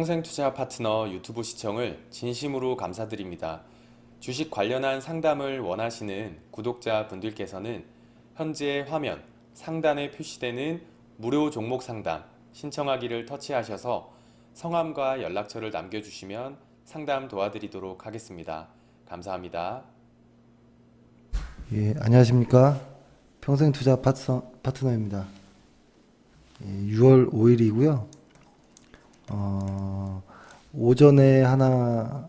평생투자 파트너 유튜브 시청을 진심으로 감사드립니다. 주식 관련한 상담을 원하시는 구독자 분들께서는 현재 화면 상단에 표시되는 무료 종목 상담 신청하기를 터치하셔서 성함과 연락처를 남겨주시면 상담 도와드리도록 하겠습니다. 감사합니다. 예, 안녕하십니까. 평생투자 파트너입니다. 예, 6월 5일이고요. 오전에 하나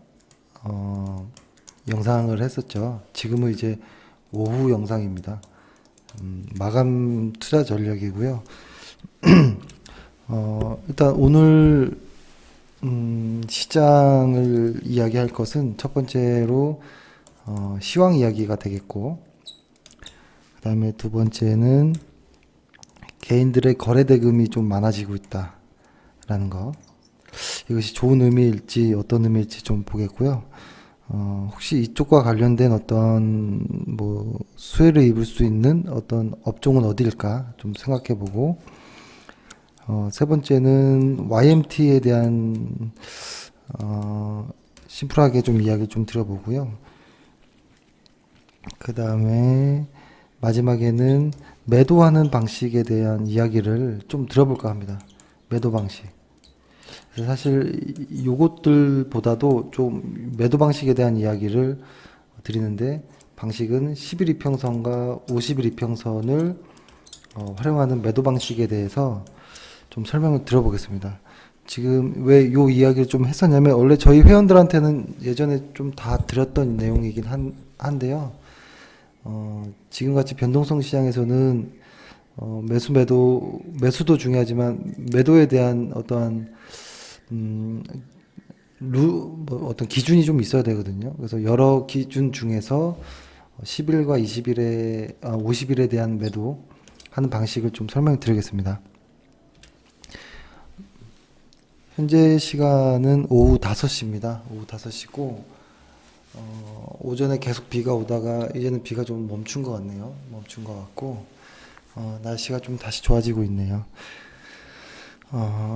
영상을 했었죠. 지금은 이제 오후 영상입니다. 마감 투자 전략이고요. 일단 오늘 시장을 이야기할 것은 첫 번째로 시황 이야기가 되겠고, 그 다음에 두 번째는 개인들의 거래 대금이 좀 많아지고 있다라는 거. 이것이 좋은 의미일지 어떤 의미일지 좀 보겠고요. 혹시 이쪽과 관련된 어떤 뭐 수혜를 입을 수 있는 어떤 업종은 어디일까 좀 생각해보고, 세 번째는 YMT에 대한 심플하게 좀 이야기 좀 드려보고요. 그 다음에 마지막에는 매도하는 방식에 대한 이야기를 좀 들어볼까 합니다. 매도 방식. 그래서 사실 요것들보다도 좀 매도 방식에 대한 이야기를 드리는데, 방식은 10일 이평선과 50일 이평선을 활용하는 매도 방식에 대해서 좀 설명을 들어보겠습니다. 지금 왜 요 이야기를 좀 했었냐면, 원래 저희 회원들한테는 예전에 좀 다 드렸던 내용이긴 한데요. 지금같이 변동성 시장에서는 매수도 중요하지만 매도에 대한 어떠한 뭐 어떤 기준이 좀 있어야 되거든요. 그래서 여러 기준 중에서 10일과 50일에 대한 매도 하는 방식을 좀 설명드리겠습니다. 현재 시간은 오후 5시입니다. 오후 5시고, 오전에 계속 비가 오다가 이제는 비가 좀 멈춘 것 같네요. 멈춘 것 같고, 날씨가 좀 다시 좋아지고 있네요.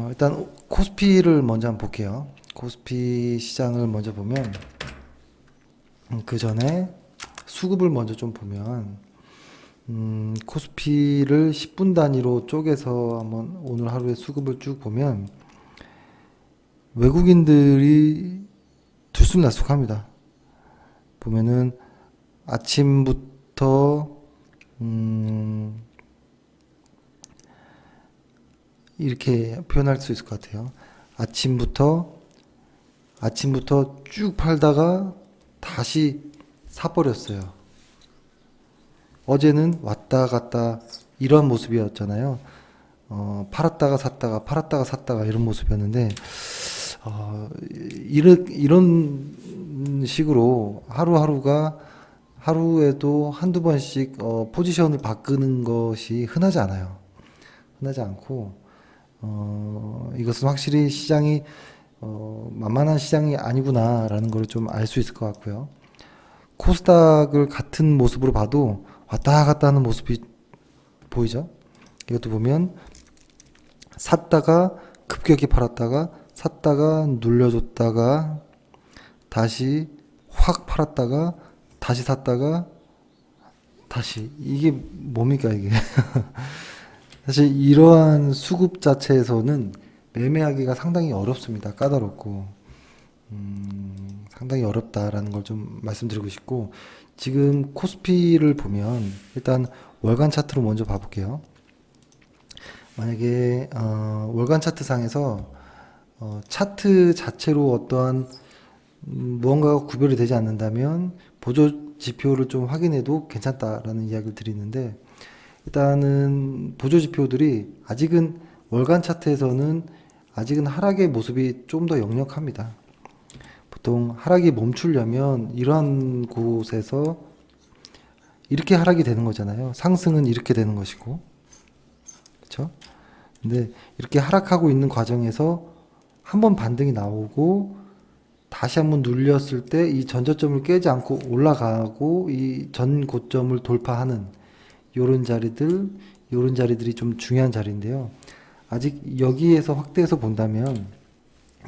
일단 코스피를 먼저 한번 볼게요. 코스피 시장을 먼저 보면, 그 전에 수급을 먼저 좀 보면, 코스피를 10분 단위로 쪼개서 한번 오늘 하루의 수급을 쭉 보면 외국인들이 들쑥날쑥합니다. 보면은 아침부터 이렇게 표현할 수 있을 것 같아요. 아침부터 쭉 팔다가 다시 사버렸어요. 어제는 왔다 갔다 이런 모습이었잖아요. 팔았다가 샀다가 팔았다가 샀다가 이런 모습이었는데, 이런 식으로 하루에도 한두 번씩 포지션을 바꾸는 것이 흔하지 않아요. 흔하지 않고, 이것은 확실히 시장이 만만한 시장이 아니구나라는 걸 좀 알 수 있을 것 같고요. 코스닥을 같은 모습으로 봐도 왔다 갔다 하는 모습이 보이죠? 이것도 보면 샀다가 급격히 팔았다가 샀다가 눌려줬다가 다시 확 팔았다가 다시 샀다가 다시, 이게 뭡니까 이게? 사실 이러한 수급 자체에서는 매매하기가 상당히 어렵습니다. 까다롭고 상당히 어렵다라는 걸 좀 말씀드리고 싶고, 지금 코스피를 보면 일단 월간 차트로 먼저 봐볼게요. 만약에 월간 차트 상에서 차트 자체로 어떠한 무언가가 구별이 되지 않는다면 보조 지표를 좀 확인해도 괜찮다라는 이야기를 드리는데, 일단은 보조 지표들이 아직은 월간 차트에서는 아직은 하락의 모습이 좀 더 역력합니다. 보통 하락이 멈추려면 이러한 곳에서 이렇게 하락이 되는 거잖아요. 상승은 이렇게 되는 것이고, 그렇죠? 근데 이렇게 하락하고 있는 과정에서 한번 반등이 나오고 다시 한번 눌렸을 때 이 전저점을 깨지 않고 올라가고 이 전 고점을 돌파하는 요런 자리들이 좀 중요한 자리인데요. 아직 여기에서 확대해서 본다면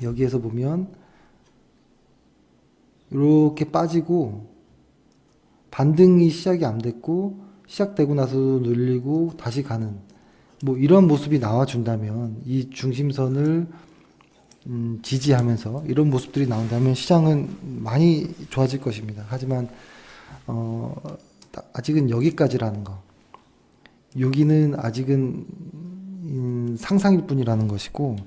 여기에서 보면 이렇게 빠지고 반등이 시작이 안 됐고 시작되고 나서도 눌리고 다시 가는 뭐 이런 모습이 나와준다면 이 중심선을 지지하면서 이런 모습들이 나온다면 시장은 많이 좋아질 것입니다. 하지만 아직은 여기까지라는 거. 여기는 아직은 상상일 뿐이라는 것이고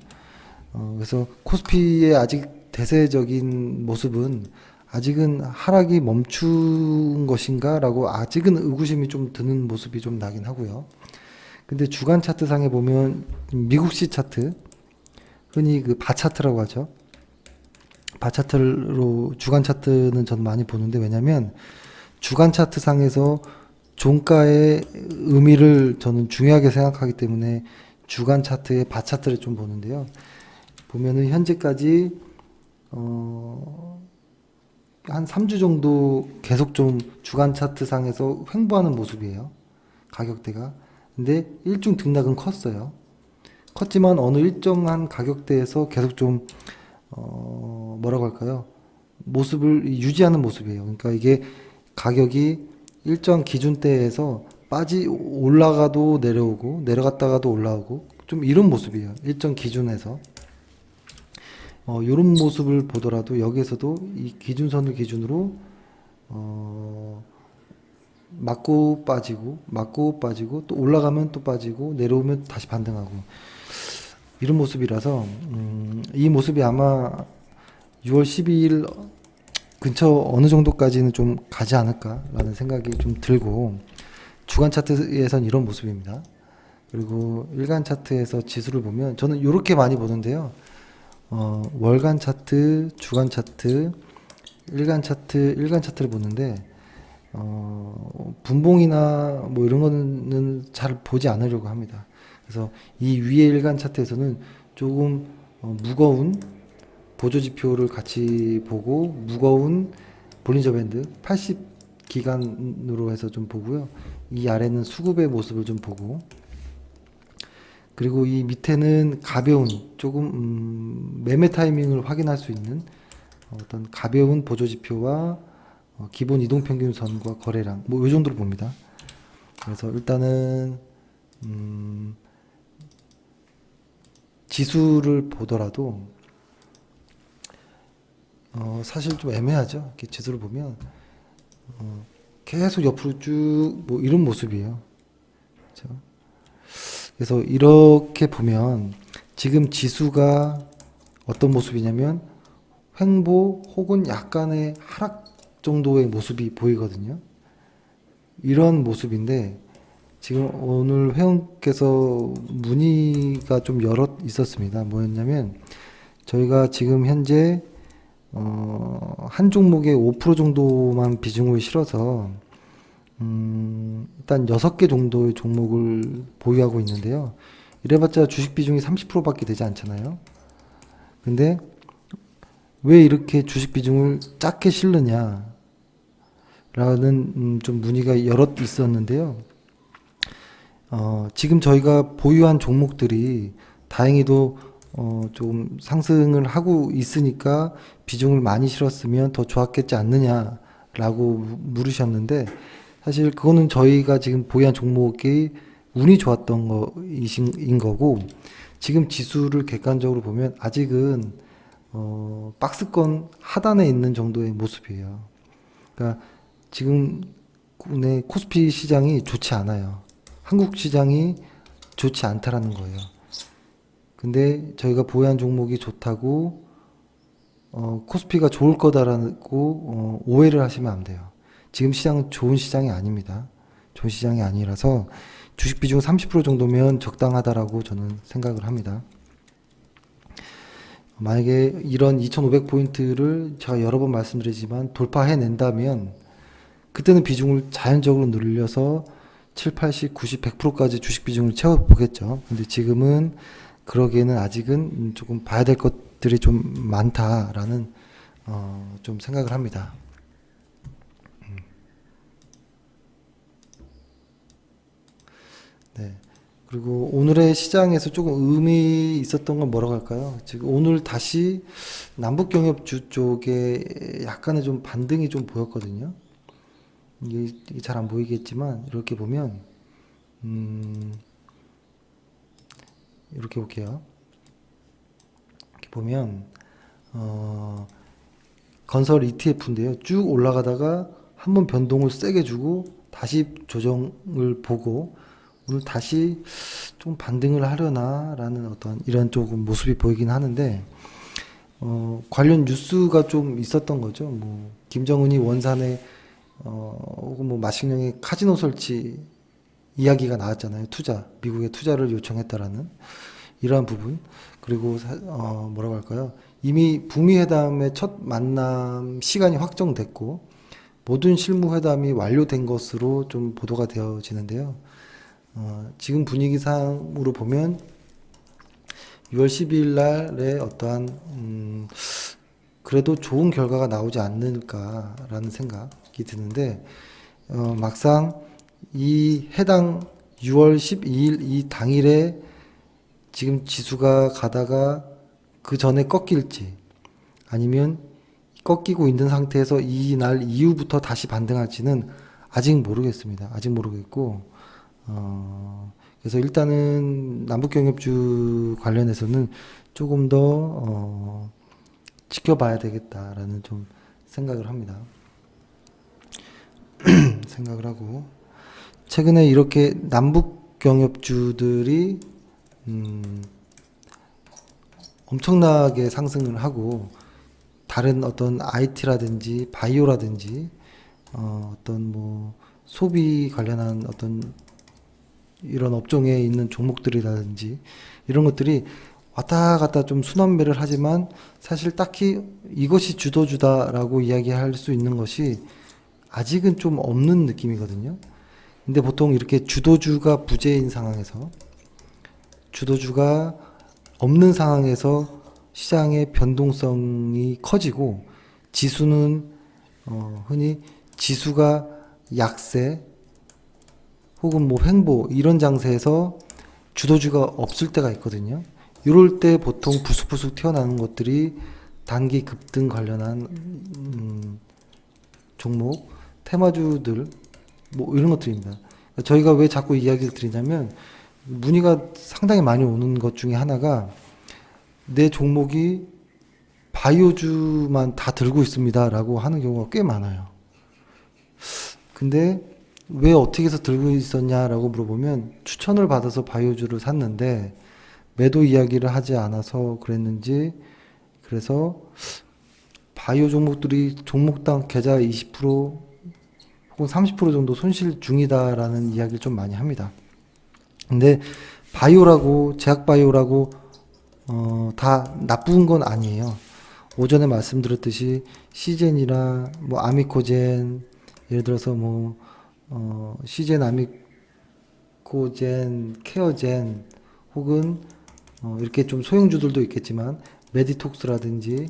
그래서 코스피의 아직 대세적인 모습은 아직은 하락이 멈춘 것인가라고 아직은 의구심이 좀 드는 모습이 좀 나긴 하고요. 근데 주간 차트 상에 보면 미국시 차트, 흔히 그 바차트라고 하죠. 바차트로 주간 차트는 저는 많이 보는데 왜냐면 주간 차트 상에서 종가의 의미를 저는 중요하게 생각하기 때문에 주간 차트의 바차트를 좀 보는데요. 보면은 현재까지 한 3주 정도 계속 좀 주간 차트 상에서 횡보하는 모습이에요. 가격대가. 근데 일중 등락은 컸어요. 컸지만 어느 일정한 가격대에서 계속 좀 뭐라고 할까요? 모습을 유지하는 모습이에요. 그러니까 이게 가격이 일정 기준대에서 올라가도 내려오고 내려갔다가도 올라오고 좀 이런 모습이에요. 일정 기준에서. 이런 모습을 보더라도 여기에서도 이 기준선을 기준으로 맞고 빠지고 또 올라가면 또 빠지고 내려오면 다시 반등하고 이런 모습이라서 이 모습이 아마 6월 12일 근처 어느 정도까지는 좀 가지 않을까라는 생각이 좀 들고 주간 차트에선 이런 모습입니다. 그리고 일간 차트에서 지수를 보면 저는 이렇게 많이 보는데요. 월간 차트, 주간 차트, 일간 차트를 보는데 분봉이나 뭐 이런 거는 잘 보지 않으려고 합니다. 그래서 이 위에 일간 차트에서는 조금 무거운 보조 지표를 같이 보고 무거운 볼린저 밴드 80 기간으로 해서 좀 보고요. 이 아래는 수급의 모습을 좀 보고 그리고 이 밑에는 가벼운 조금 매매 타이밍을 확인할 수 있는 어떤 가벼운 보조 지표와 기본 이동 평균선과 거래량 뭐 이 정도로 봅니다. 그래서 일단은 지수를 보더라도 사실 좀 애매하죠. 이렇게 지수를 보면 계속 옆으로 쭉 뭐 이런 모습이에요. 그렇죠? 그래서 이렇게 보면 지금 지수가 어떤 모습이냐면 횡보 혹은 약간의 하락 정도의 모습이 보이거든요. 이런 모습인데 지금 오늘 회원께서 문의가 좀 여러 있었습니다. 뭐였냐면 저희가 지금 현재 한 종목에 5% 정도만 비중을 실어서 일단 6개 정도의 종목을 보유하고 있는데요. 이래봤자 주식 비중이 30%밖에 되지 않잖아요. 근데 왜 이렇게 주식 비중을 작게 실느냐 라는 좀 문의가 여러 있었는데요. 지금 저희가 보유한 종목들이 다행히도 좀 상승을 하고 있으니까 비중을 많이 실었으면 더 좋았겠지 않느냐라고 물으셨는데 사실 그거는 저희가 지금 보유한 종목이 운이 좋았던 거인 거고 지금 지수를 객관적으로 보면 아직은 박스권 하단에 있는 정도의 모습이에요. 그러니까 지금 국내 코스피 시장이 좋지 않아요. 한국 시장이 좋지 않다라는 거예요. 근데 저희가 보유한 종목이 좋다고 코스피가 좋을 거다라고 오해를 하시면 안 돼요. 지금 시장은 좋은 시장이 아닙니다. 좋은 시장이 아니라서 주식 비중 30% 정도면 적당하다라고 저는 생각을 합니다. 만약에 이런 2500포인트를 제가 여러 번 말씀드리지만 돌파해낸다면 그때는 비중을 자연적으로 늘려서 7, 80, 90, 100%까지 주식 비중을 채워보겠죠. 근데 지금은 그러기에는 아직은 조금 봐야 될 것들이 좀 많다라는 좀 생각을 합니다. 네. 그리고 오늘의 시장에서 조금 의미 있었던 건 뭐라고 할까요? 지금 오늘 다시 남북경협주 쪽에 약간의 좀 반등이 좀 보였거든요. 이게 잘 안 보이겠지만 이렇게 보면 이렇게 볼게요. 이렇게 보면 건설 ETF인데요. 쭉 올라가다가 한번 변동을 세게 주고 다시 조정을 보고 오늘 다시 좀 반등을 하려나라는 어떤 이런 조금 모습이 보이긴 하는데 관련 뉴스가 좀 있었던 거죠. 뭐 김정은이 원산에 혹은 뭐 마식령의 카지노 설치 이야기가 나왔잖아요. 미국의 투자를 요청했다라는 이러한 부분. 그리고 뭐라고 할까요? 이미 북미 회담의 첫 만남 시간이 확정됐고 모든 실무 회담이 완료된 것으로 좀 보도가 되어지는데요. 지금 분위기상으로 보면 6월 12일 날에 어떠한 그래도 좋은 결과가 나오지 않을까라는 생각이 드는데 막상 이 해당 6월 12일 이 당일에 지금 지수가 가다가 그 전에 꺾일지 아니면 꺾이고 있는 상태에서 이 날 이후부터 다시 반등할지는 아직 모르겠습니다. 아직 모르겠고 그래서 일단은 남북경협주 관련해서는 조금 더 지켜봐야 되겠다라는 좀 생각을 합니다. 생각을 하고 최근에 이렇게 남북경협주들이 엄청나게 상승을 하고 다른 어떤 IT라든지 바이오라든지 어떤 뭐 소비 관련한 어떤 이런 업종에 있는 종목들이라든지 이런 것들이 왔다 갔다 좀 순환매를 하지만 사실 딱히 이것이 주도주다라고 이야기할 수 있는 것이 아직은 좀 없는 느낌이거든요. 근데 보통 이렇게 주도주가 부재인 상황에서 주도주가 없는 상황에서 시장의 변동성이 커지고 지수는 흔히 지수가 약세 혹은 뭐 횡보 이런 장세에서 주도주가 없을 때가 있거든요. 이럴 때 보통 부숙부숙 튀어나오는 것들이 단기 급등 관련한 종목, 테마주들 뭐 이런 것들입니다. 저희가 왜 자꾸 이야기를 드리냐면 문의가 상당히 많이 오는 것 중에 하나가 내 종목이 바이오주만 다 들고 있습니다라고 하는 경우가 꽤 많아요. 근데 왜 어떻게 해서 들고 있었냐라고 물어보면 추천을 받아서 바이오주를 샀는데 매도 이야기를 하지 않아서 그랬는지 그래서 바이오 종목들이 종목당 계좌 20% 혹은 30% 정도 손실 중이다라는 이야기를 좀 많이 합니다. 근데 바이오라고 제약 바이오라고 다 나쁜 건 아니에요. 오전에 말씀드렸듯이 시젠이나 뭐 아미코젠 예를 들어서 뭐 시젠 아미코젠 케어젠 혹은 이렇게 좀 소형주들도 있겠지만 메디톡스라든지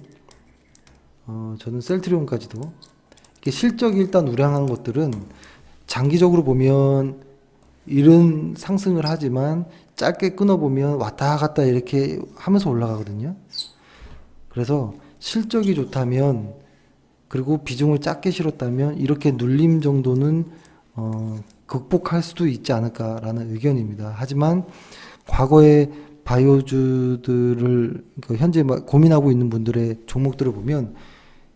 저는 셀트리온까지도 이렇게 실적이 일단 우량한 것들은 장기적으로 보면 이런 상승을 하지만 짧게 끊어보면 왔다 갔다 이렇게 하면서 올라가거든요. 그래서 실적이 좋다면 그리고 비중을 작게 실었다면 이렇게 눌림 정도는 극복할 수도 있지 않을까라는 의견입니다. 하지만 과거에 바이오주들을 현재 고민하고 있는 분들의 종목들을 보면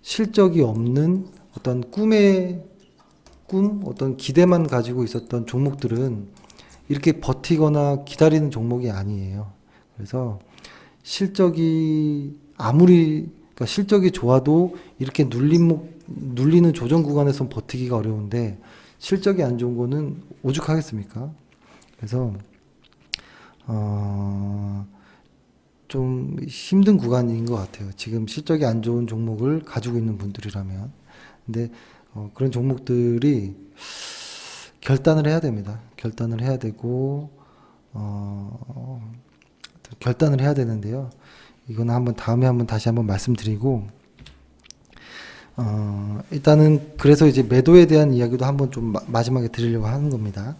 실적이 없는 어떤 어떤 기대만 가지고 있었던 종목들은 이렇게 버티거나 기다리는 종목이 아니에요. 그래서 실적이 그러니까 실적이 좋아도 이렇게 눌리는 조정 구간에서 버티기가 어려운데 실적이 안 좋은 거는 오죽하겠습니까? 그래서 좀 힘든 구간인 것 같아요. 지금 실적이 안 좋은 종목을 가지고 있는 분들이라면. 근데 그런 종목들이 결단을 해야 됩니다. 결단을 해야 되고 결단을 해야 되는데요. 이거는 다음에 다시 한번 말씀드리고 일단은 그래서 이제 매도에 대한 이야기도 한번 좀 마지막에 드리려고 하는 겁니다.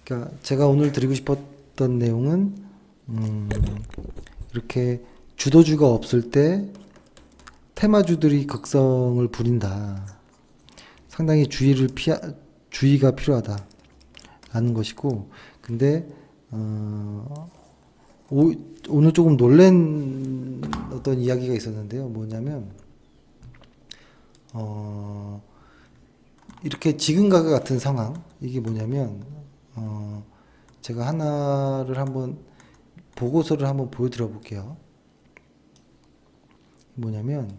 그러니까 제가 오늘 드리고 싶었던 내용은 이렇게 주도주가 없을 때 테마주들이 극성을 부린다. 상당히 주의가 필요하다라는 것이고, 근데 오늘 조금 놀란 어떤 이야기가 있었는데요. 뭐냐면 이렇게 지금과 같은 상황, 이게 뭐냐면 제가 하나를 한번 보고서를 한번 보여드려 볼게요. 뭐냐면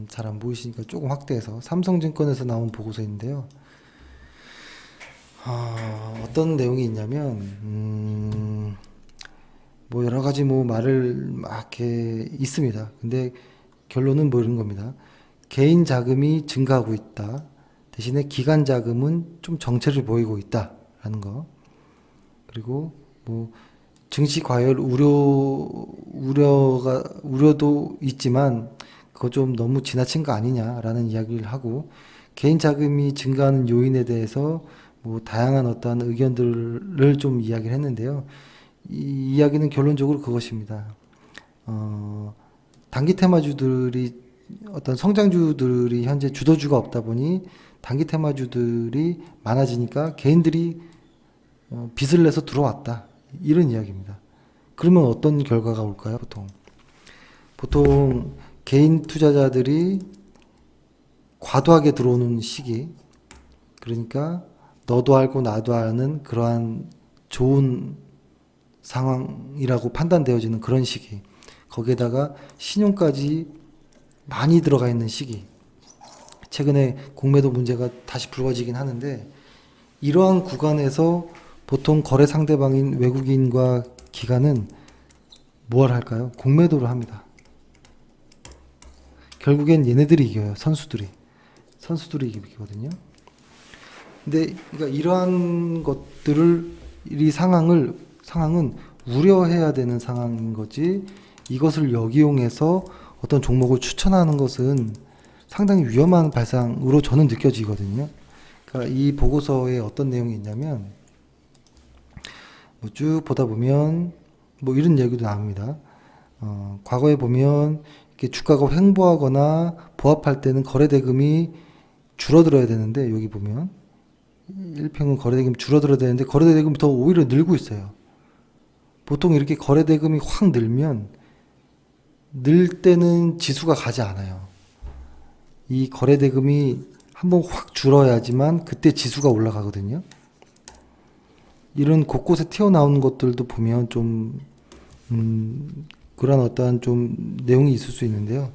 잘 안 보이시니까 조금 확대해서 삼성증권에서 나온 보고서인데요. 어떤 내용이 있냐면 뭐 여러 가지 뭐 말을 막 이렇게 있습니다. 근데 결론은 뭐 이런 겁니다. 개인 자금이 증가하고 있다. 대신에 기관 자금은 좀 정체를 보이고 있다라는 거. 그리고 뭐 증시 과열 우려도 있지만 그거 좀 너무 지나친 거 아니냐라는 이야기를 하고, 개인 자금이 증가하는 요인에 대해서 뭐 다양한 어떠한 의견들을 좀 이야기를 했는데요. 이 이야기는 결론적으로 그것입니다. 단기 테마주들이 어떤 성장주들이 현재 주도주가 없다 보니 단기 테마주들이 많아지니까 개인들이 빚을 내서 들어왔다. 이런 이야기입니다. 그러면 어떤 결과가 올까요? 보통 개인 투자자들이 과도하게 들어오는 시기, 그러니까 너도 알고 나도 아는 그러한 좋은 상황이라고 판단되어지는 그런 시기, 거기에다가 신용까지 많이 들어가 있는 시기, 최근에 공매도 문제가 다시 불거지긴 하는데, 이러한 구간에서 보통 거래 상대방인 외국인과 기관은 뭘 할까요? 공매도를 합니다. 결국엔 얘네들이 이겨요. 선수들이 이기거든요. 근데 그러니까 이러한 이 상황은 우려해야 되는 상황인 거지, 이것을 역이용해서 어떤 종목을 추천하는 것은 상당히 위험한 발상으로 저는 느껴지거든요. 그러니까 이 보고서에 어떤 내용이 있냐면, 뭐 쭉 보다 보면 뭐 이런 얘기도 나옵니다. 과거에 보면 이렇게 주가가 횡보하거나 보합할 때는 거래대금이 줄어들어야 되는데, 여기 보면 일평은 거래대금이 줄어들어야 되는데 거래대금이 더 오히려 늘고 있어요. 보통 이렇게 거래대금이 확 늘 때는 지수가 가지 않아요. 이 거래대금이 한번 확 줄어야지만 그때 지수가 올라가거든요. 이런 곳곳에 튀어나오는 것들도 보면 좀 그런 어떠한 좀 내용이 있을 수 있는데요.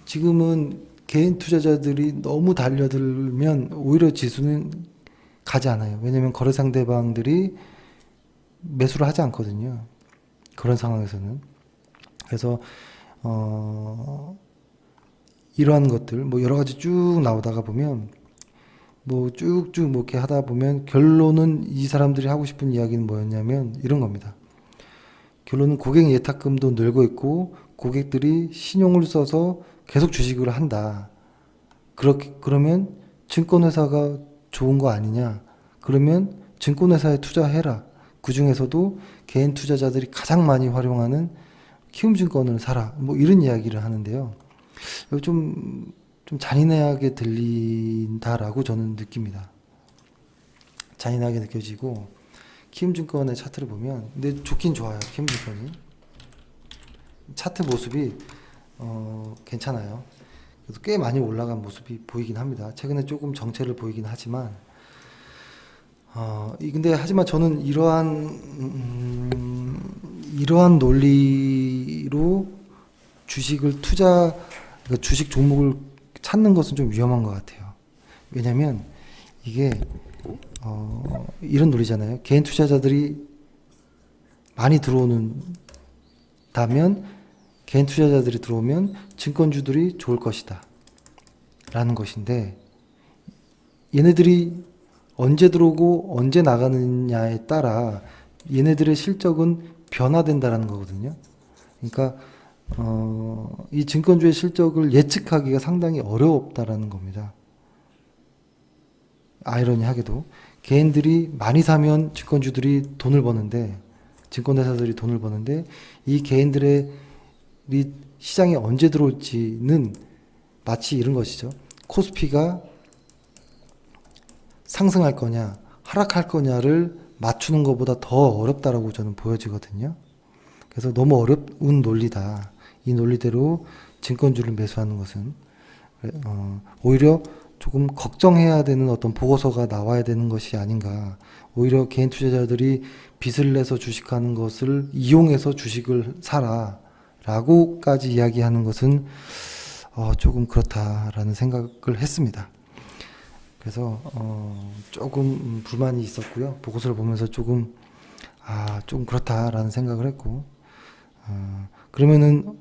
지금은 개인 투자자들이 너무 달려들면 오히려 지수는 가지 않아요. 왜냐하면 거래 상대방들이 매수를 하지 않거든요. 그런 상황에서는. 그래서 이러한 것들 뭐 여러 가지 쭉 나오다가 보면 뭐 쭉쭉 뭐 이렇게 하다 보면 결론은 이 사람들이 하고 싶은 이야기는 뭐였냐면 이런 겁니다. 결론은 고객 예탁금도 늘고 있고 고객들이 신용을 써서 계속 주식을 한다. 그러면 증권회사가 좋은 거 아니냐? 그러면 증권회사에 투자해라. 그 중에서도 개인 투자자들이 가장 많이 활용하는 키움증권을 사라. 뭐 이런 이야기를 하는데요. 좀 잔인하게 들린다라고 저는 느낍니다. 잔인하게 느껴지고, 키움증권의 차트를 보면, 근데 좋긴 좋아요. 키움증권이 차트 모습이 괜찮아요. 그래서 꽤 많이 올라간 모습이 보이긴 합니다. 최근에 조금 정체를 보이긴 하지만, 근데 하지만 저는 이러한 논리로 그러니까 주식 종목을 찾는 것은 좀 위험한 것 같아요. 왜냐면 이게 이런 논리잖아요. 개인 투자자들이 많이 들어오면 개인 투자자들이 들어오면 증권주들이 좋을 것이다 라는 것인데, 얘네들이 언제 들어오고 언제 나가느냐에 따라 얘네들의 실적은 변화된다라는 거거든요. 그러니까 이 증권주의 실적을 예측하기가 상당히 어렵다라는 겁니다. 아이러니하게도 개인들이 많이 사면 증권주들이 돈을 버는데, 증권회사들이 돈을 버는데, 이 개인들의 이 시장에 언제 들어올지는 마치 이런 것이죠. 코스피가 상승할 거냐 하락할 거냐를 맞추는 것보다 더 어렵다라고 저는 보여지거든요. 그래서 너무 어려운 논리다. 이 논리대로 증권주를 매수하는 것은 오히려 조금 걱정해야 되는 어떤 보고서가 나와야 되는 것이 아닌가. 오히려 개인 투자자들이 빚을 내서 주식하는 것을 이용해서 주식을 사라 라고까지 이야기하는 것은 조금 그렇다라는 생각을 했습니다. 그래서 조금 불만이 있었고요. 보고서를 보면서 조금 좀 그렇다라는 생각을 했고, 그러면은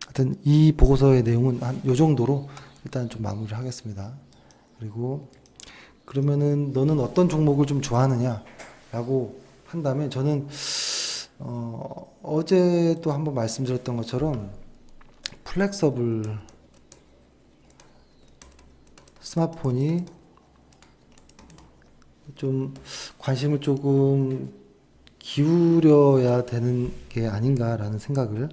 하여튼 이 보고서의 내용은 한 요 정도로 일단 좀 마무리를 하겠습니다. 그리고 그러면은 너는 어떤 종목을 좀 좋아하느냐라고 한다면 저는 어제도 한번 말씀드렸던 것처럼 플렉서블 스마트폰이 좀 관심을 조금 기울여야 되는 게 아닌가라는 생각을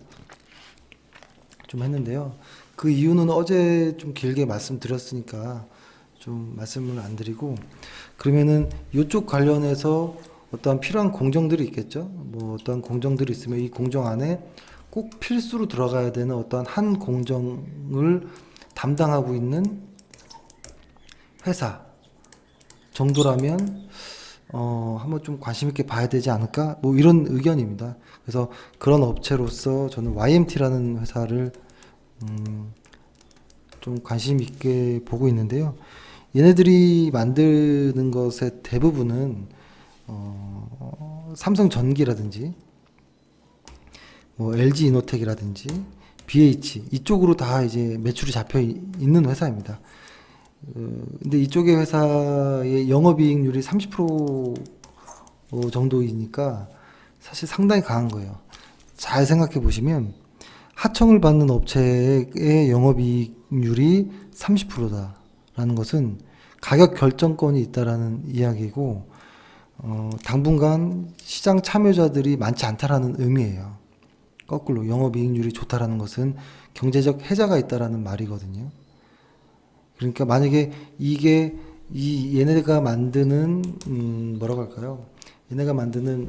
좀 했는데요. 그 이유는 어제 좀 길게 말씀드렸으니까 좀 말씀을 안 드리고, 그러면은 이쪽 관련해서 어떠한 필요한 공정들이 있겠죠. 뭐 어떠한 공정들이 있으면 이 공정 안에 꼭 필수로 들어가야 되는 어떠한 한 공정을 담당하고 있는 회사 정도라면 한번 좀 관심 있게 봐야 되지 않을까? 뭐 이런 의견입니다. 그래서 그런 업체로서 저는 YMT라는 회사를 좀 관심 있게 보고 있는데요. 얘네들이 만드는 것의 대부분은 삼성전기라든지 뭐 LG 이노텍이라든지 BH 이쪽으로 다 이제 매출이 잡혀 있는 회사입니다. 근데 이쪽의 회사의 영업이익률이 30% 정도이니까 사실 상당히 강한 거예요. 잘 생각해 보시면 하청을 받는 업체의 영업이익률이 30%다라는 것은 가격 결정권이 있다라는 이야기고, 당분간 시장 참여자들이 많지 않다라는 의미예요. 거꾸로 영업이익률이 좋다라는 것은 경제적 해자가 있다라는 말이거든요. 그러니까 만약에 이게 얘네가 만드는 뭐라고 할까요? 얘네가 만드는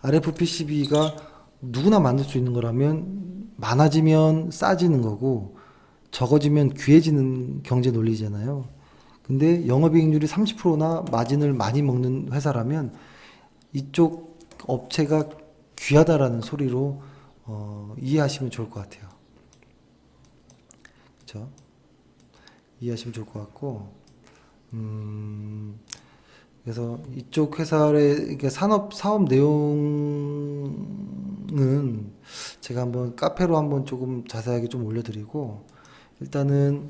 RFPCB가 누구나 만들 수 있는 거라면 많아지면 싸지는 거고 적어지면 귀해지는 경제 논리잖아요. 근데 영업이익률이 30%나 마진을 많이 먹는 회사라면 이쪽 업체가 귀하다라는 소리로 이해하시면 좋을 것 같아요. 그렇죠? 이해하시면 좋을 것 같고, 그래서 이쪽 회사의 이게 사업 내용은 제가 한번 카페로 한번 조금 자세하게 좀 올려드리고, 일단은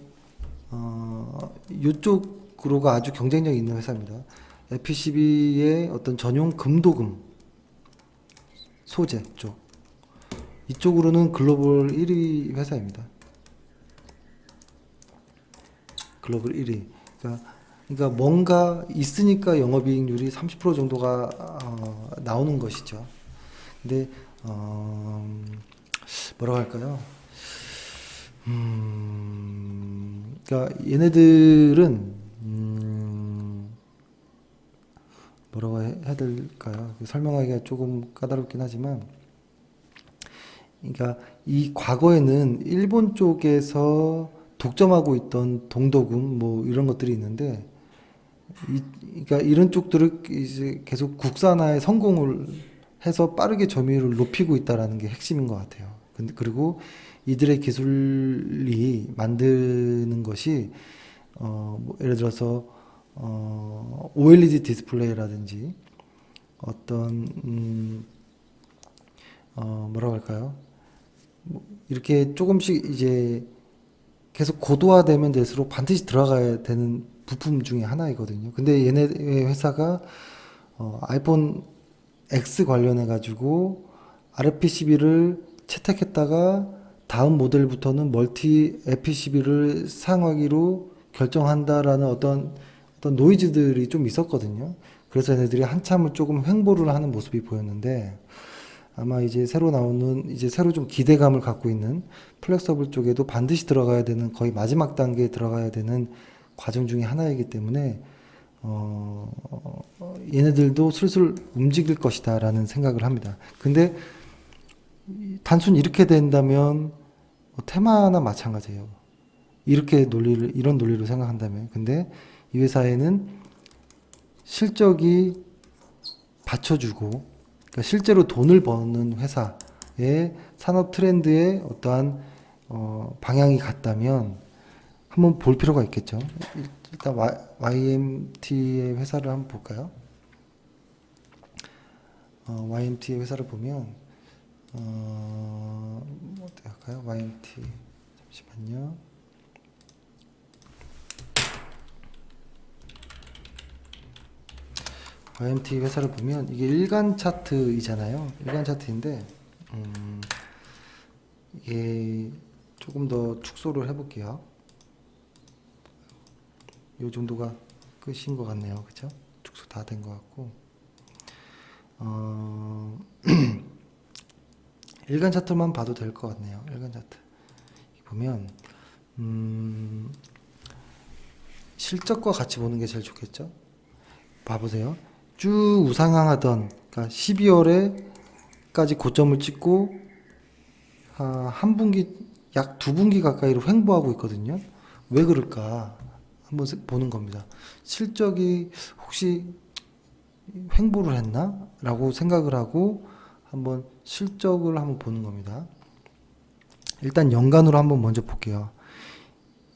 이쪽으로가 아주 경쟁력이 있는 회사입니다. PCB의 어떤 전용 금도금 소재 쪽, 이쪽으로는 글로벌 1위 회사입니다. 글로벌 1위. 그러니까 뭔가 있으니까 영업이익률이 30% 정도가 나오는 것이죠. 근데 뭐라고 할까요? 그러니까 얘네들은 뭐라고 해야 될까요? 설명하기가 조금 까다롭긴 하지만, 그러니까 이 과거에는 일본 쪽에서 독점하고 있던 동도금 뭐 이런 것들이 있는데, 그러니까 이런 쪽들을 이제 계속 국산화에 성공을 해서 빠르게 점유율을 높이고 있다라는 게 핵심인 것 같아요. 그리고 이들의 기술이 만드는 것이 뭐 예를 들어서 OLED 디스플레이라든지 어떤 뭐라고 할까요? 뭐 이렇게 조금씩 이제 계속 고도화되면 될수록 반드시 들어가야 되는 부품 중에 하나이거든요. 근데 얘네 회사가 아이폰 X 관련해 가지고 RPCB를 채택했다가 다음 모델부터는 멀티 FPCB를 사용하기로 결정한다라는 어떤 노이즈들이 좀 있었거든요. 그래서 얘네들이 한참을 조금 횡보를 하는 모습이 보였는데, 아마 이제 새로 나오는, 이제 새로 좀 기대감을 갖고 있는 플렉서블 쪽에도 반드시 들어가야 되는, 거의 마지막 단계에 들어가야 되는 과정 중에 하나이기 때문에 얘네들도 슬슬 움직일 것이다라는 생각을 합니다. 근데 단순히 이렇게 된다면 테마나 마찬가지예요. 이런 논리로 생각한다면. 근데 이 회사에는 실적이 받쳐주고, 그러니까 실제로 돈을 버는 회사의 산업 트렌드에 어떠한 방향이 같다면 한번 볼 필요가 있겠죠. 일단 YMT의 회사를 한번 볼까요? YMT의 회사를 보면 어떻게 할까요? YMT 잠시만요. YMT 회사를 보면 이게 일간 차트이잖아요. 일간 차트인데 이게 조금 더 축소를 해볼게요. 이 정도가 끝인 것 같네요. 그쵸? 축소 다 된 것 같고 일간 차트만 봐도 될 것 같네요. 일간 차트 보면 실적과 같이 보는 게 제일 좋겠죠? 봐보세요. 쭉 우상향하던, 그러니까 12월에까지 고점을 찍고 한 분기, 약 두 분기 가까이로 횡보하고 있거든요. 왜 그럴까? 한번 보는 겁니다. 실적이 혹시 횡보를 했나? 라고 생각을 하고 한번 실적을 한번 보는 겁니다. 일단 연간으로 한번 먼저 볼게요.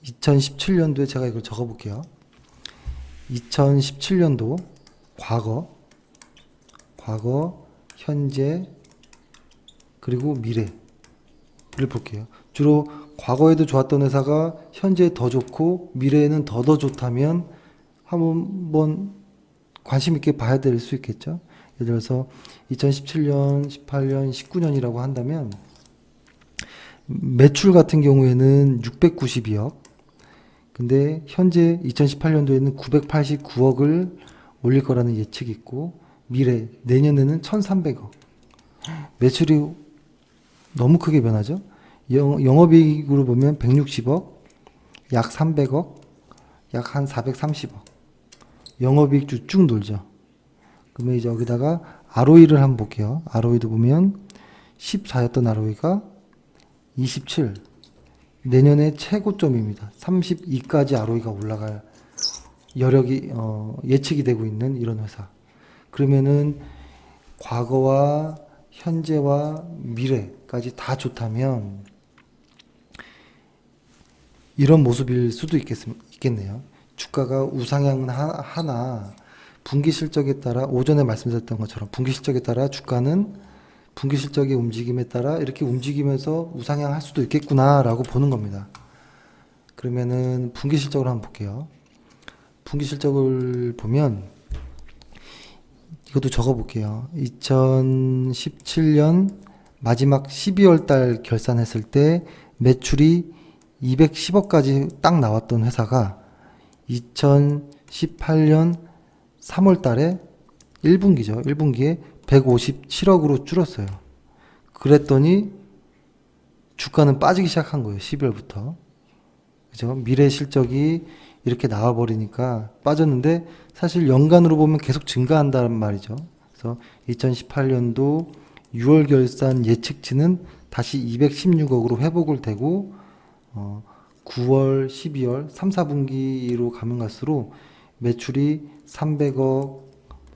2017년도에 제가 이걸 적어 볼게요. 2017년도 과거, 현재, 그리고 미래를 볼게요. 주로 과거에도 좋았던 회사가 현재에 더 좋고 미래에는 더 좋다면 한번 관심 있게 봐야 될 수 있겠죠. 예를 들어서 2017년, 18년, 19년이라고 한다면 매출 같은 경우에는 692억, 근데 현재 2018년도에는 989억을 올릴 거라는 예측이 있고, 미래 내년에는 1300억. 매출이 너무 크게 변하죠. 영업이익으로 보면 160억, 약 300억, 약 한 430억. 영업이익 쭉 놀죠. 그러면 이제 여기다가 ROE를 한번 볼게요. ROE도 보면 14였던 ROE가 27. 내년에 최고점입니다. 32까지 ROE가 올라갈 여력이 예측이 되고 있는 이런 회사. 그러면은 과거와 현재와 미래까지 다 좋다면 이런 모습일 수도 있겠네요. 주가가 우상향은 하나 분기 실적에 따라, 오전에 말씀드렸던 것처럼 분기 실적에 따라 주가는 분기 실적의 움직임에 따라 이렇게 움직이면서 우상향할 수도 있겠구나라고 보는 겁니다. 그러면은 분기 실적을 한번 볼게요. 분기 실적을 보면 이것도 적어 볼게요. 2017년 마지막 12월 달 결산했을 때 매출이 210억까지 딱 나왔던 회사가 2018년 3월 달에 1분기죠. 1분기에 157억으로 줄었어요. 그랬더니 주가는 빠지기 시작한 거예요. 12월부터. 그죠? 미래 실적이 이렇게 나와버리니까 빠졌는데 사실 연간으로 보면 계속 증가한다는 말이죠. 그래서 2018년도 6월 결산 예측치는 다시 216억으로 회복을 되고 9월, 12월, 3, 4분기로 가면 갈수록 매출이 300억,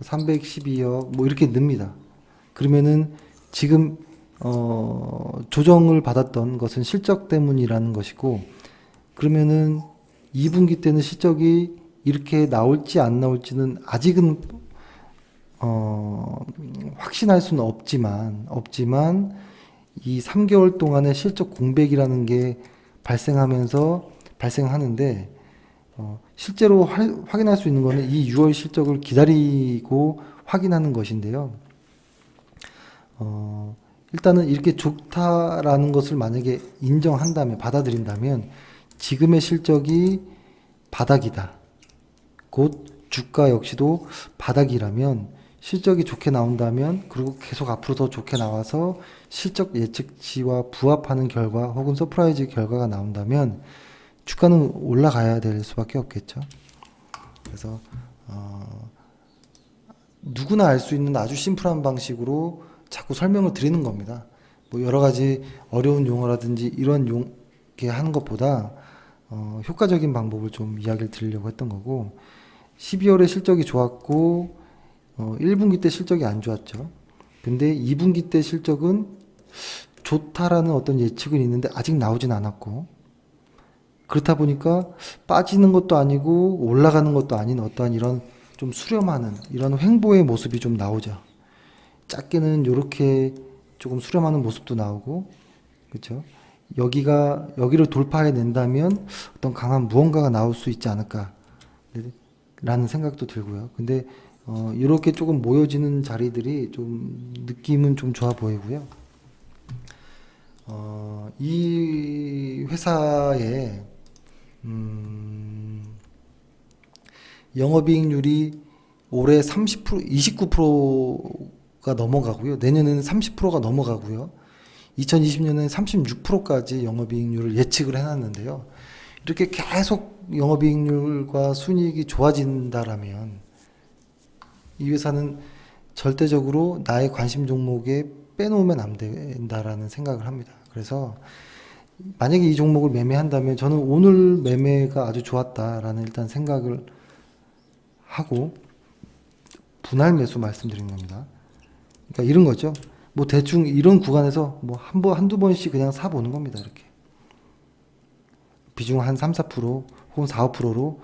312억 뭐 이렇게 늡니다. 그러면은 지금 조정을 받았던 것은 실적 때문이라는 것이고, 그러면은 2분기 때는 실적이 이렇게 나올지 안 나올지는 아직은 확신할 수는 없지만 이 3개월 동안의 실적 공백이라는 게 발생하는데 실제로 확인할 수 있는 거는 이 6월 실적을 기다리고 확인하는 것인데요. 일단은 이렇게 좋다라는 것을 만약에 인정한다면, 받아들인다면 지금의 실적이 바닥이다. 곧 주가 역시도 바닥이라면 실적이 좋게 나온다면, 그리고 계속 앞으로 더 좋게 나와서 실적 예측치와 부합하는 결과 혹은 서프라이즈 결과가 나온다면 주가는 올라가야 될 수밖에 없겠죠. 그래서 누구나 알 수 있는 아주 심플한 방식으로 자꾸 설명을 드리는 겁니다. 뭐 여러 가지 어려운 용어라든지 이런 게 하는 것보다 효과적인 방법을 좀 이야기를 드리려고 했던 거고, 12월에 실적이 좋았고 1분기 때 실적이 안 좋았죠. 근데 2분기 때 실적은 좋다라는 어떤 예측은 있는데 아직 나오진 않았고, 그렇다 보니까 빠지는 것도 아니고 올라가는 것도 아닌 어떠한 이런 좀 수렴하는 이런 횡보의 모습이 좀 나오죠. 작게는 이렇게 조금 수렴하는 모습도 나오고, 그렇죠? 여기를 돌파해 낸다면 어떤 강한 무언가가 나올 수 있지 않을까라는 생각도 들고요. 근데 이렇게 조금 모여지는 자리들이 좀 느낌은 좀 좋아 보이고요. 이 회사의 영업이익률이 올해 30%, 29%가 넘어가고요. 내년에는 30%가 넘어가고요. 2020년에는 36%까지 영업이익률을 예측을 해놨는데요. 이렇게 계속 영업이익률과 순이익이 좋아진다라면 이 회사는 절대적으로 나의 관심 종목에 빼놓으면 안 된다라는 생각을 합니다. 그래서 만약에 이 종목을 매매한다면 저는 오늘 매매가 아주 좋았다라는 일단 생각을 하고 분할 매수 말씀드린 겁니다. 그러니까 이런 거죠. 뭐 대충 이런 구간에서 뭐 한두 번씩 그냥 사보는 겁니다. 이렇게. 비중 한 3, 4% 혹은 4, 5%로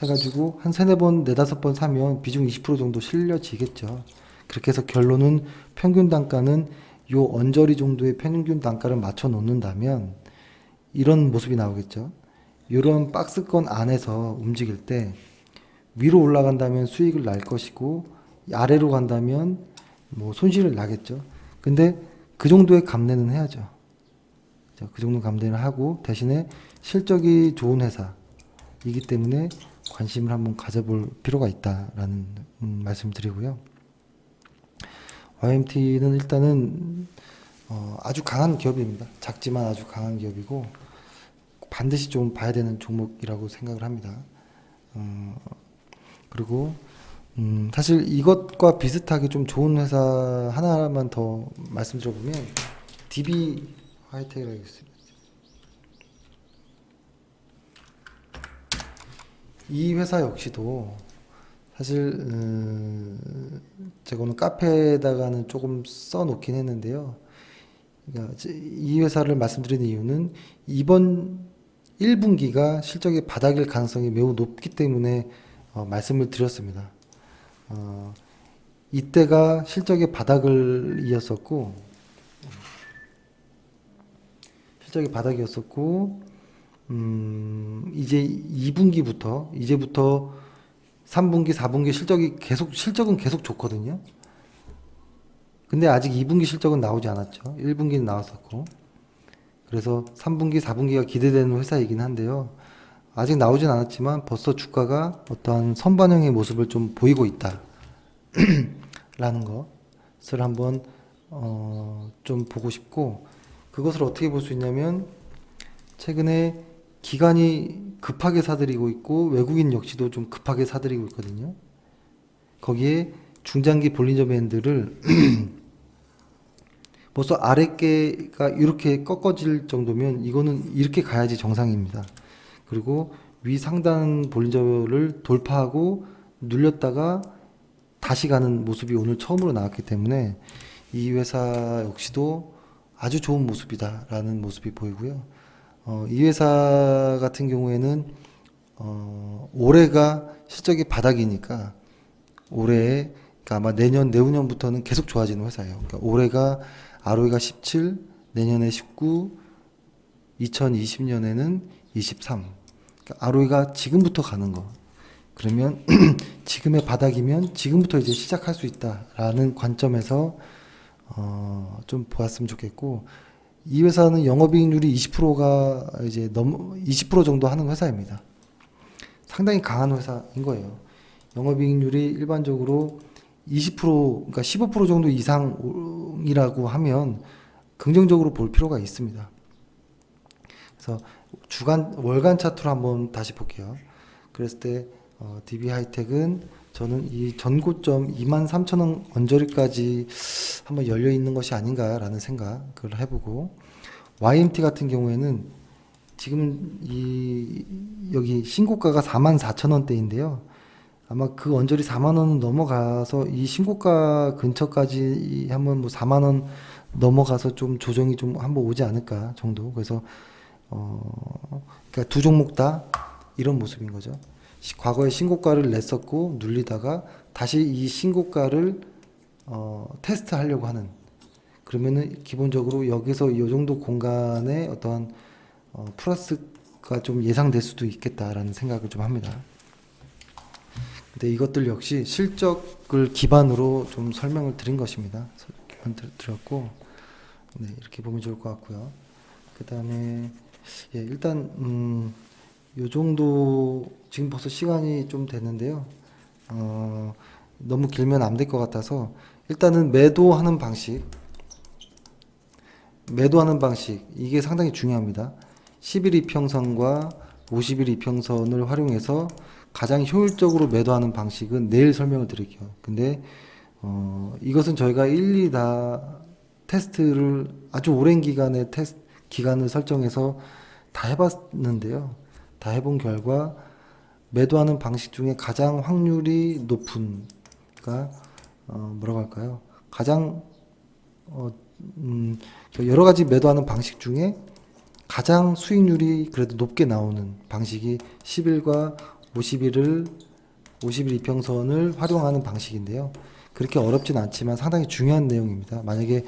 해가지고 한 3, 4번, 4, 5번 사면 비중 20% 정도 실려지겠죠. 그렇게 해서 결론은 평균 단가는 요 언저리 정도의 평균 단가를 맞춰 놓는다면 이런 모습이 나오겠죠. 이런 박스권 안에서 움직일 때 위로 올라간다면 수익을 날 것이고 아래로 간다면 뭐 손실을 나겠죠. 근데 그 정도의 감내는 해야죠. 그 정도 감내를 하고 대신에 실적이 좋은 회사이기 때문에 관심을 한번 가져볼 필요가 있다라는 말씀 드리고요. YMT는 일단은 아주 강한 기업입니다. 작지만 아주 강한 기업이고 반드시 좀 봐야 되는 종목이라고 생각을 합니다. 그리고 사실 이것과 비슷하게 좀 좋은 회사 하나만 더 말씀드려보면 DB 하이텍이라고 있습니다. 이 회사 역시도 사실 제가 오늘 카페에다가는 조금 써놓긴 했는데요. 그러니까 이 회사를 말씀드리는 이유는 이번 1분기가 실적의 바닥일 가능성이 매우 높기 때문에 말씀을 드렸습니다. 이때가 실적의 바닥을 이었었고 실적의 바닥이었었고 이제 2분기부터 이제부터 3분기, 4분기 실적은 계속 좋거든요. 근데 아직 2분기 실적은 나오지 않았죠. 1분기는 나왔었고. 그래서 3분기, 4분기가 기대되는 회사이긴 한데요. 아직 나오진 않았지만 벌써 주가가 어떠한 선반영의 모습을 좀 보이고 있다. 라는 것을 한번 좀 보고 싶고, 그것을 어떻게 볼 수 있냐면 최근에 기관이 급하게 사들이고 있고 외국인 역시도 좀 급하게 사들이고 있거든요. 거기에 중장기 볼린저 밴드를 벌써 아랫개가 이렇게 꺾어질 정도면 이거는 이렇게 가야지 정상입니다. 그리고 위 상단 볼린저를 돌파하고 눌렸다가 다시 가는 모습이 오늘 처음으로 나왔기 때문에 이 회사 역시도 아주 좋은 모습이다라는 모습이 보이고요. 이 회사 같은 경우에는 올해가 실적이 바닥이니까 올해 그러니까 아마 내후년부터는 계속 좋아지는 회사예요. 그러니까 올해가 ROE가 17, 내년에 19, 2020년에는 23. 그러니까 ROE가 지금부터 가는 거. 그러면 지금의 바닥이면 지금부터 이제 시작할 수 있다라는 관점에서 좀 보았으면 좋겠고, 이 회사는 영업이익률이 20%가 이제 20% 정도 하는 회사입니다. 상당히 강한 회사인 거예요. 영업이익률이 일반적으로 20%, 그러니까 15% 정도 이상이라고 하면 긍정적으로 볼 필요가 있습니다. 그래서 월간 차트로 한번 다시 볼게요. 그랬을 때 DB 하이텍은 저는 이 전고점 23,000원 언저리까지 한번 열려 있는 것이 아닌가라는 생각을 해보고, YMT 같은 경우에는 지금 여기 신고가가 44,000원대인데요. 아마 그 언저리 4만 원 넘어가서 이 신고가 근처까지 한번 뭐 4만 원 넘어가서 좀 조정이 좀 한번 오지 않을까 정도. 그래서 그러니까 두 종목 다 이런 모습인 거죠. 과거에 신고가를 냈었고 눌리다가 다시 이 신고가를 테스트하려고 하는. 그러면은 기본적으로 여기서 이 정도 공간에 어떠한 플러스가 좀 예상될 수도 있겠다라는 생각을 좀 합니다. 근데 이것들 역시 실적을 기반으로 좀 설명을 드린 것입니다. 드렸고, 네, 이렇게 보면 좋을 것 같고요. 그 다음에 예, 일단 요 정도 지금 벌써 시간이 좀 됐는데요. 너무 길면 안 될 것 같아서 일단은 매도하는 방식 이게 상당히 중요합니다. 10일 이평선과 50일 이평선을 활용해서 가장 효율적으로 매도하는 방식은 내일 설명을 드릴게요. 근데 이것은 저희가 일일이 다 테스트를 아주 오랜 기간의 기간을 설정해서 다 해봤는데요. 다 해본 결과 매도하는 방식 중에 가장 확률이 높은, 그러니까 뭐라고 할까요? 가장 여러 가지 매도하는 방식 중에 가장 수익률이 그래도 높게 나오는 방식이 10일과 50일 이평선을 활용하는 방식인데요. 그렇게 어렵진 않지만 상당히 중요한 내용입니다. 만약에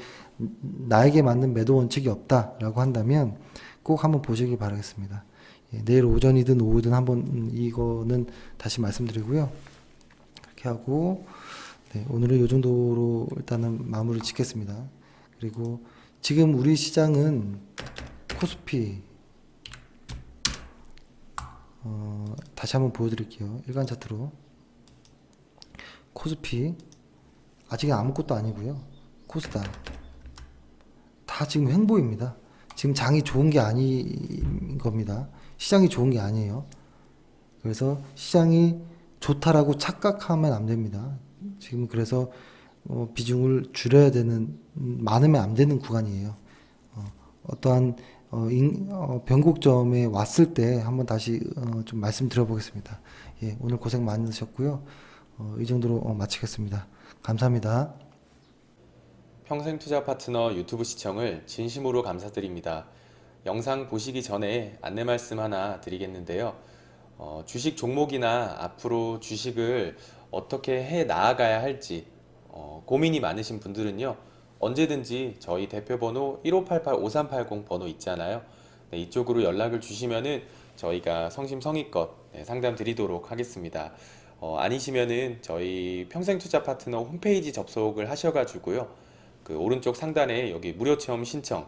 나에게 맞는 매도 원칙이 없다라고 한다면 꼭 한번 보시기 바라겠습니다. 예, 내일 오전이든 오후든 한번 이거는 다시 말씀드리고요. 그렇게 하고 네, 오늘은 이 정도로 일단은 마무리 짓겠습니다. 그리고 지금 우리 시장은 코스피 다시 한번 보여드릴게요. 일간 차트로 코스피 아직은 아무것도 아니고요. 코스닥 다 지금 횡보입니다. 지금 장이 좋은 게 아닌 겁니다. 시장이 좋은 게 아니에요. 그래서 시장이 좋다라고 착각하면 안 됩니다. 지금 그래서 비중을 줄여야 되는, 많으면 안 되는 구간이에요. 어떠한 변곡점에 왔을 때 한번 다시 좀 말씀드려보겠습니다. 예, 오늘 고생 많으셨고요. 이 정도로 마치겠습니다. 감사합니다. 평생투자 파트너 유튜브 시청을 진심으로 감사드립니다. 영상 보시기 전에 안내 말씀 하나 드리겠는데요. 주식 종목이나 앞으로 주식을 어떻게 해 나아가야 할지 고민이 많으신 분들은요. 언제든지 저희 대표번호 1588-5380 번호 있잖아요. 네, 이쪽으로 연락을 주시면은 저희가 성심성의껏 상담 드리도록 하겠습니다. 아니시면은 저희 평생투자 파트너 홈페이지 접속을 하셔가지고요. 그 오른쪽 상단에 여기 무료 체험 신청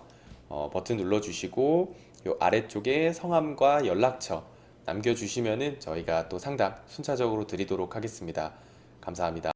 버튼 눌러주시고 요 아래쪽에 성함과 연락처 남겨주시면은 저희가 또 상담 순차적으로 드리도록 하겠습니다. 감사합니다.